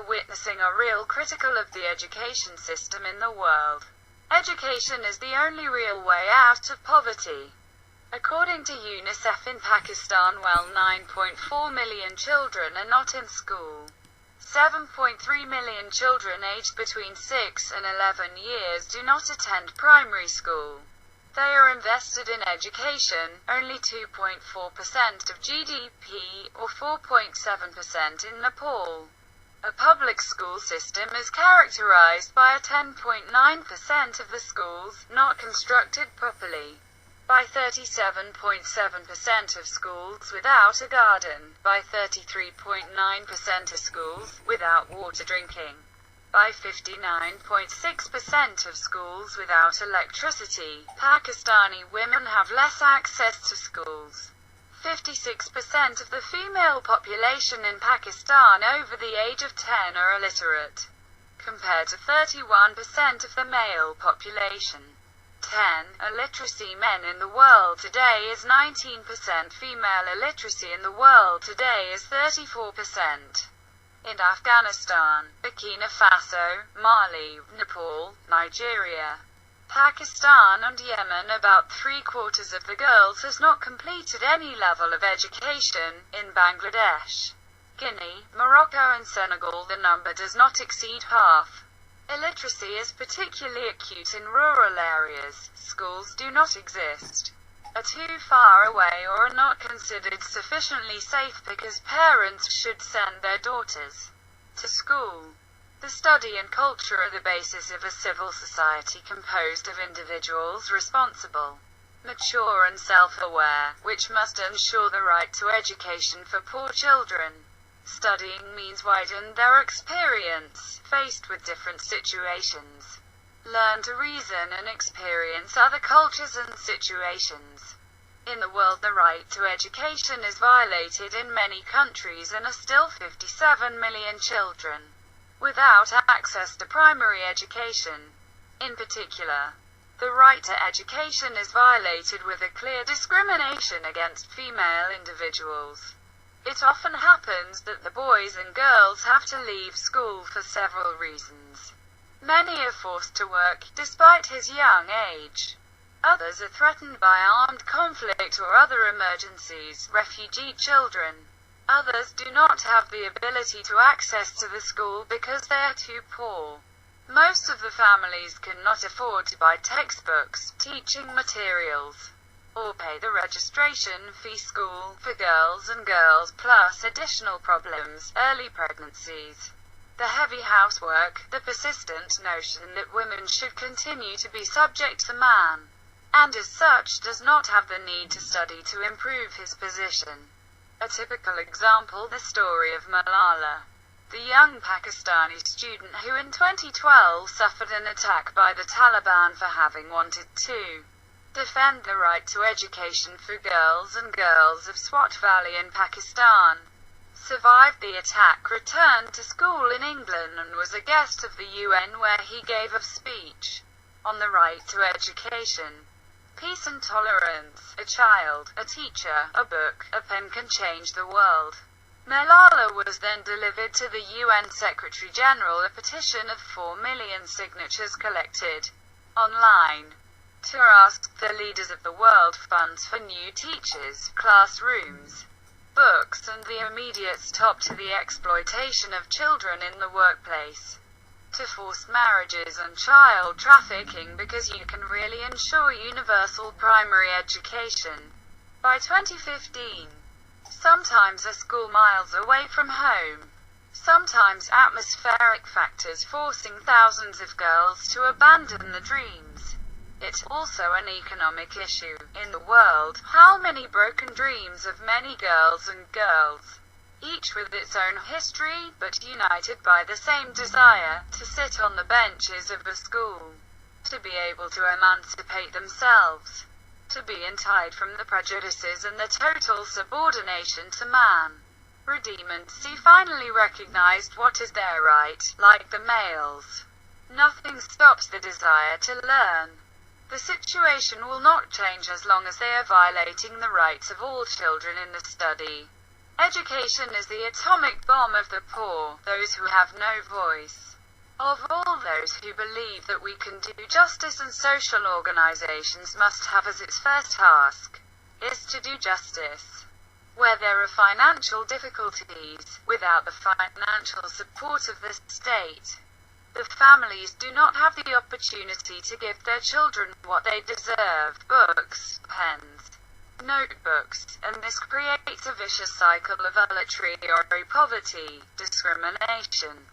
are witnessing are real critical of the education system in the world. Education is the only real way out of poverty. According to UNICEF in Pakistan, 9.4 million children are not in school. 7.3 million children aged between 6 and 11 years do not attend primary school. They are invested in education, only 2.4% of GDP, or 4.7% in Nepal. A public school system is characterized by a 10.9% of the schools not constructed properly, by 37.7% of schools without a garden, by 33.9% of schools without water drinking, by 59.6% of schools without electricity. Pakistani women have less access to schools. 56% of the female population in Pakistan over the age of 10 are illiterate, compared to 31% of the male population. 10. Illiteracy. Men in the world today is 19%. Female illiteracy in the world today is 34%. In Afghanistan, Burkina Faso, Mali, Nepal, Nigeria, Pakistan and Yemen, about 3/4 of the girls has not completed any level of education. In Bangladesh, Guinea, Morocco and Senegal the number does not exceed half. Illiteracy is particularly acute in rural areas. Schools do not exist, are too far away or are not considered sufficiently safe because parents should send their daughters to school. The study and culture are the basis of a civil society composed of individuals responsible, mature and self-aware, which must ensure the right to education for poor children. Studying means widen their experience, faced with different situations. Learn to reason and experience other cultures and situations. In the world, the right to education is violated in many countries and are still 57 million children without access to primary education. In particular, the right to education is violated with a clear discrimination against female individuals. It often happens that the boys and girls have to leave school for several reasons. Many are forced to work, despite his young age. Others are threatened by armed conflict or other emergencies, refugee children. Others do not have the ability to access to the school because they are too poor. Most of the families cannot afford to buy textbooks, teaching materials, or pay the registration fee. School for girls and girls, plus additional problems, early pregnancies, the heavy housework, the persistent notion that women should continue to be subject to man, and as such does not have the need to study to improve his position. A typical example, the story of Malala, the young Pakistani student who in 2012 suffered an attack by the Taliban for having wanted to defend the right to education for girls and girls of Swat Valley in Pakistan. Survived the attack, returned to school in England and was a guest of the UN where he gave a speech on the right to education. Peace and tolerance. A child, a teacher, a book, a pen can change the world. Malala was then delivered to the UN Secretary General a petition of 4 million signatures collected online to ask the leaders of the world funds for new teachers, classrooms, books and the immediate stop to the exploitation of children in the workplace, to forced marriages and child trafficking because you can really ensure universal primary education by 2015. Sometimes a school miles away from home. Sometimes atmospheric factors forcing thousands of girls to abandon the dreams. It's also an economic issue. In the world, how many broken dreams of many girls and girls, each with its own history, but united by the same desire to sit on the benches of a school, to be able to emancipate themselves, to be untied from the prejudices and the total subordination to man. Redeemancy finally recognized what is their right, like the males. Nothing stops the desire to learn. The situation will not change as long as they are violating the rights of all children in the study. Education is the atomic bomb of the poor, those who have no voice. Of all those who believe that we can do justice, and social organizations must have as its first task, is to do justice. Where there are financial difficulties, without the financial support of the state, the families do not have the opportunity to give their children what they deserve: books, pens, notebooks, and this creates a vicious cycle of voluntary poverty, discrimination,